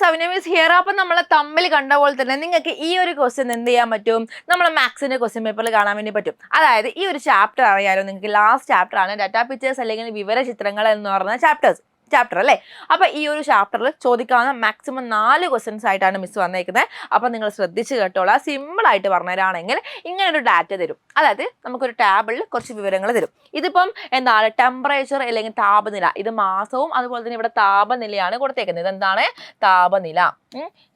സവിനമീസ് here. അപ്പം നമ്മളെ തമ്മിൽ കണ്ട പോലെ തന്നെ നിങ്ങൾക്ക് ഈ ഒരു ക്വസ്റ്റ്യൻ എന്ത് ചെയ്യാൻ പറ്റും, നമ്മളെ മാത്സിന്റെ ക്വസ്റ്റ്യൻ പേപ്പറിൽ കാണാൻ വേണ്ടി പറ്റും. അതായത് ഈ ഒരു ചാപ്റ്റർ അറിയാലോ നിങ്ങൾക്ക്, ലാസ്റ്റ് ചാപ്റ്റർ ആണ് ഡാറ്റാ പിക്ചേഴ്സ് അല്ലെങ്കിൽ വിവര ചിത്രങ്ങൾ എന്ന് പറയുന്ന ചാപ്റ്റർ അല്ലേ. അപ്പൊ ഈ ഒരു ചാപ്റ്ററിൽ ചോദിക്കാവുന്ന മാക്സിമം 4 ക്വസ്റ്റ്യൻസ് ആയിട്ടാണ് മിസ് വന്നേക്കുന്നത്. അപ്പൊ നിങ്ങൾ ശ്രദ്ധിച്ച് കേട്ടോളാം. സിമ്പിൾ ആയിട്ട് പറഞ്ഞുതരാണെങ്കിൽ ഇങ്ങനെ ഒരു ഡാറ്റ തരും. അതായത് നമുക്കൊരു ടാബിളിൽ കുറച്ച് വിവരങ്ങൾ തരും. ഇതിപ്പം എന്താണ് ടെമ്പറേച്ചർ അല്ലെങ്കിൽ താപനില, ഇത് മാസവും അതുപോലെ തന്നെ ഇവിടെ താപനിലയാണ് കൊടുത്തേക്കുന്നത്. ഇതെന്താണ് താപനില,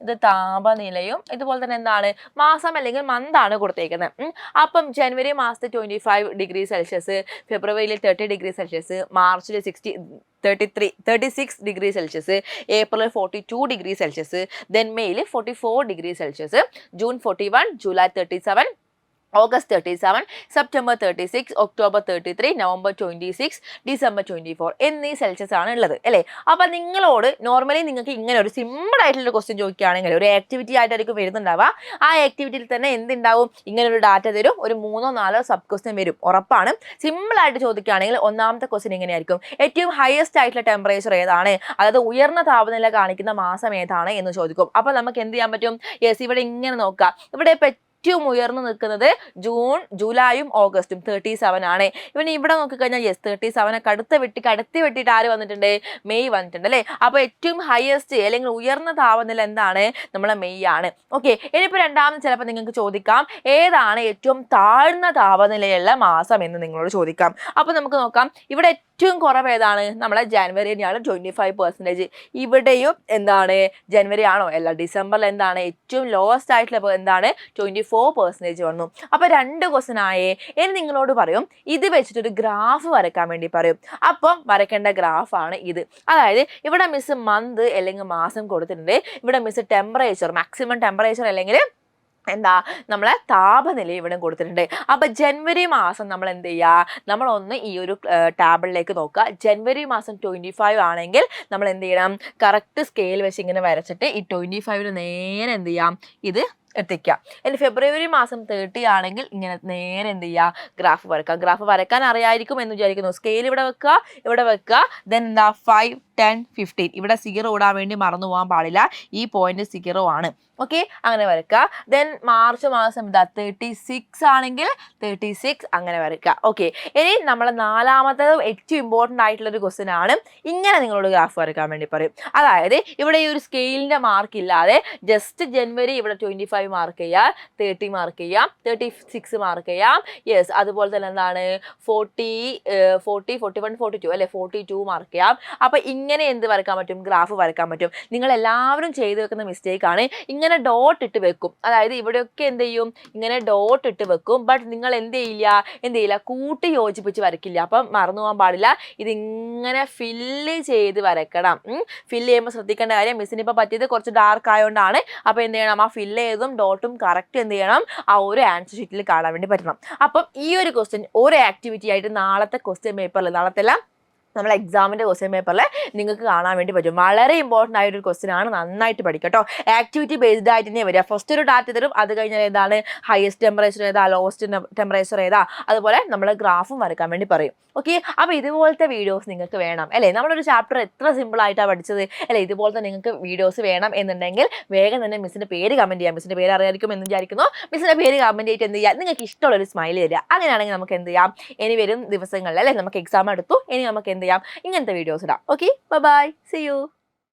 ഇത് താപനിലയും ഇതുപോലെ തന്നെ എന്താണ് മാസം അല്ലെങ്കിൽ മന്താണ് കൊടുത്തേക്കുന്നത്. അപ്പം ജനുവരി മാസത്തെ 25 ഡിഗ്രി സെൽഷ്യസ്, ഫെബ്രുവരിയിൽ 30 ഡിഗ്രി സെൽഷ്യസ്, മാർച്ചിൽ 36 degree celsius, April 42 degree celsius, then മെയിൽ 44 degree celsius, June 41, July 37, August 37, September 36, October 33, November 26, December 24 എന്നീ സെൽഷ്യസ് ആണ് ഉള്ളത് അല്ലേ. അപ്പം നിങ്ങളോട് നോർമലി നിങ്ങൾക്ക് ഇങ്ങനെ ഒരു സിമ്പിൾ ആയിട്ടുള്ള ക്വസ്റ്റ്യൻ ചോദിക്കുകയാണെങ്കിൽ ഒരു ആക്ടിവിറ്റി ആയിട്ടായിരിക്കും വരുന്നുണ്ടാവുക. ആ ആക്ടിവിറ്റിയിൽ തന്നെ എന്തുണ്ടാവും, ഇങ്ങനെ ഒരു ഡാറ്റ തരും, ഒരു 3-4 സബ് ക്വസ്റ്റ്യൻ വരും ഉറപ്പാണ്. സിമ്പിൾ ആയിട്ട് ചോദിക്കുകയാണെങ്കിൽ ഒന്നാമത്തെ ക്വസ്റ്റ്യൻ ഇങ്ങനെയായിരിക്കും, ഏറ്റവും ഹയസ്റ്റ് ആയിട്ടുള്ള ടെമ്പറേച്ചർ ഏതാണ്, അതായത് ഉയർന്ന താപനില കാണിക്കുന്ന മാസം ഏതാണ് എന്ന് ചോദിക്കും. അപ്പോൾ നമുക്ക് എന്ത് ചെയ്യാൻ പറ്റും, യെസ് ഇവിടെ ഇങ്ങനെ നോക്കാം, ഇവിടെ ഏറ്റവും ഉയർന്നു നിൽക്കുന്നത് ജൂൺ, ജൂലൈയും ഓഗസ്റ്റും 37 ആണ്. ഇവന് ഇവിടെ നോക്കിക്കഴിഞ്ഞാൽ യെസ് 37 കടത്തി വെട്ടിയിട്ട് ആര് വന്നിട്ടുണ്ട്, മെയ് വന്നിട്ടുണ്ട് അല്ലേ. അപ്പോൾ ഏറ്റവും ഹയസ്റ്റ് അല്ലെങ്കിൽ ഉയർന്ന താപനില എന്താണ്, നമ്മളെ മെയ് ആണ്. ഓക്കെ, ഇനിയിപ്പോൾ രണ്ടാമത് ചിലപ്പോൾ നിങ്ങൾക്ക് ചോദിക്കാം ഏതാണ് ഏറ്റവും താഴ്ന്ന താപനിലയുള്ള മാസം എന്ന് നിങ്ങളോട് ചോദിക്കാം. അപ്പോൾ നമുക്ക് നോക്കാം, ഇവിടെ ഏറ്റവും കുറവ് ഏതാണ്, നമ്മളെ ജനുവരി തന്നെയാണ് 25%. ഇവിടെയും എന്താണ് ജനുവരി ആണോ, അല്ല ഡിസംബറിൽ എന്താണ് ഏറ്റവും ലോവസ്റ്റ് ആയിട്ടുള്ള എന്താണ് 24% വന്നു. അപ്പോൾ 2 ക്വസ്റ്റ്യൻ ആയേ. ഇനി നിങ്ങളോട് പറയും ഇത് വെച്ചിട്ടൊരു ഗ്രാഫ് വരയ്ക്കാൻ വേണ്ടി പറയും. അപ്പം വരയ്ക്കേണ്ട ഗ്രാഫാണ് ഇത്. അതായത് ഇവിടെ മിസ് മന്ത് അല്ലെങ്കിൽ മാസം കൊടുത്തിട്ടുണ്ട്, ഇവിടെ മിസ് ടെമ്പറേച്ചർ മാക്സിമം ടെമ്പറേച്ചർ അല്ലെങ്കിൽ എന്താ നമ്മളെ താപനില ഇവിടെ കൊടുത്തിട്ടുണ്ട്. അപ്പൊ ജനുവരി മാസം നമ്മൾ എന്ത് ചെയ്യുക, നമ്മളൊന്ന് ഈ ഒരു ടാബിളിലേക്ക് നോക്കുക. ജനുവരി മാസം 25 ആണെങ്കിൽ നമ്മൾ എന്ത് ചെയ്യണം, കറക്റ്റ് സ്കെയിൽ വെച്ച് ഇങ്ങനെ വരച്ചിട്ട് ഈ 25 നേരെ എന്ത് ചെയ്യാം, ഇത് എത്തിക്കാം. ഇനി ഫെബ്രുവരി മാസം 30 ആണെങ്കിൽ ഇങ്ങനെ നേരെ എന്ത് ചെയ്യുക, ഗ്രാഫ് വരക്കുക. ഗ്രാഫ് വരക്കാൻ അറിയായിരിക്കും എന്ന് വിചാരിക്കുന്നു. സ്കെയിൽ ഇവിടെ വെക്കുക, ദെൻ എന്താ 5, 10, 15 ഇവിടെ 0 ഇടാൻ വേണ്ടി മറന്നു പോകാൻ പാടില്ല, ഈ പോയിന്റ് 0 ആണ്. ഓക്കെ, അങ്ങനെ വരക്കുക. ദെൻ മാർച്ച് മാസം ഇതാ 36 ആണെങ്കിൽ 36 അങ്ങനെ വരക്കുക. ഓക്കെ, ഇനി നമ്മളെ നാലാമത്തത് ഏറ്റവും ഇമ്പോർട്ടൻ്റ് ആയിട്ടുള്ളൊരു ക്വസ്റ്റ്യൻ ആണ്. ഇങ്ങനെ നിങ്ങളോട് ഗ്രാഫ് വരക്കാൻ വേണ്ടി പറയും. അതായത് ഇവിടെ ഈ ഒരു സ്കെയിലിൻ്റെ മാർക്ക് ഇല്ലാതെ ജസ്റ്റ് ജനുവരി ഇവിടെ 25 മാർക്ക് ചെയ്യാം, 30 മാർക്ക് ചെയ്യാം, 36 മാർക്ക് ചെയ്യാം, യെസ് അതുപോലെ തന്നെ എന്താണ് 40, 41, 42 അല്ലെ 42 മാർക്ക് ചെയ്യാം. അപ്പം ഇങ്ങനെ എന്ത് വരക്കാൻ പറ്റും, ഗ്രാഫ് വരക്കാൻ പറ്റും. നിങ്ങൾ എല്ലാവരും ചെയ്തു വെക്കുന്ന മിസ്റ്റേക്കാണ്, ഇങ്ങനെ ഡോട്ട് ഇട്ട് വെക്കും. അതായത് ഇവിടെയൊക്കെ എന്ത് ചെയ്യും, ഇങ്ങനെ ഡോട്ട് ഇട്ട് വെക്കും. ബട്ട് നിങ്ങൾ എന്ത് ചെയ്യില്ല കൂട്ടി യോജിപ്പിച്ച് വരയ്ക്കില്ല. അപ്പം മറന്നു പോകാൻ പാടില്ല, ഇതിങ്ങനെ ഫില്ല് ചെയ്ത് വരക്കണം. ഫില്ല് ചെയ്യുമ്പോൾ ശ്രദ്ധിക്കേണ്ട കാര്യം, മിസ്സിന് ഇപ്പോൾ പറ്റിയത് കുറച്ച് ഡാർക്ക് ആയതുകൊണ്ടാണ്. അപ്പോൾ എന്ത് ചെയ്യണം, ആ ഫില്ല് ചെയ്തും ഡോട്ടും കറക്റ്റ് എന്ത് ചെയ്യണം, ആ ഒരു ആൻസർ ഷീറ്റിൽ കാണാൻ വേണ്ടി പറ്റണം. അപ്പം ഈ ഒരു ക്വസ്റ്റ്യൻ ഒരു ആക്ടിവിറ്റി ആയിട്ട് നാളത്തെ ക്വസ്റ്റ്യൻ പേപ്പറിൽ, നാളത്തെ നമ്മൾ എക്സാമിൻ്റെ ക്വസ്റ്റ്യൻ പേപ്പറിൽ നിങ്ങൾക്ക് കാണാൻ വേണ്ടി പറ്റും. വളരെ ഇമ്പോർട്ടൻ്റ് ആയൊരു ക്വസ്റ്റ്യൻ ആണ്, നന്നായിട്ട് പഠിക്കട്ടോ. ആക്ടിവിറ്റി ബേസ്ഡ് ആയിട്ട് തന്നെ വരിക. ഫസ്റ്റ് ഒരു ഡാറ്റ തരും, അത് കഴിഞ്ഞാൽ ഏതാണ് ഹയസ്റ്റ് ടെമ്പറേച്ചർ ഏതാ, ലോവസ്റ്റ് ടെമ്പറേച്ചർ ഏതാ, അതുപോലെ നമ്മൾ ഗ്രാഫും വരയ്ക്കാൻ വേണ്ടി പറയും. ഓക്കെ, അപ്പോൾ ഇതുപോലത്തെ വീഡിയോസ് നിങ്ങൾക്ക് വേണം അല്ലേ. നമ്മളൊരു ചാപ്റ്റർ എത്ര സിമ്പിൾ ആയിട്ടാണ് പഠിച്ചത് അല്ലേ. ഇതുപോലത്തെ നിങ്ങൾക്ക് വീഡിയോസ് വേണം എന്നുണ്ടെങ്കിൽ വേഗം തന്നെ മിസ്സിൻ്റെ പേര് കമൻറ്റ് ചെയ്യാം. മിസ്സിൻ്റെ പേര് അറിയായിരിക്കും എന്ന് വിചാരിക്കുന്നു. മിസ്സിൻ്റെ പേര് കമൻറ്റ് ചെയ്തിട്ട് എന്ത് ചെയ്യുക, നിങ്ങൾക്ക് ഇഷ്ടമുള്ളൊരു സ്മൈൽ തരിക. അങ്ങനെയാണെങ്കിൽ നമുക്ക് എന്ത് ചെയ്യാം, ഇനി വരും ദിവസങ്ങളിൽ അല്ലേ നമുക്ക് എക്സാം എടുത്തു, ഇനി നമുക്ക് എന്ത് ചെയ്യാം, ഇങ്ങനത്തെ വീഡിയോസ് ഇടാം. Okay, bye, see U.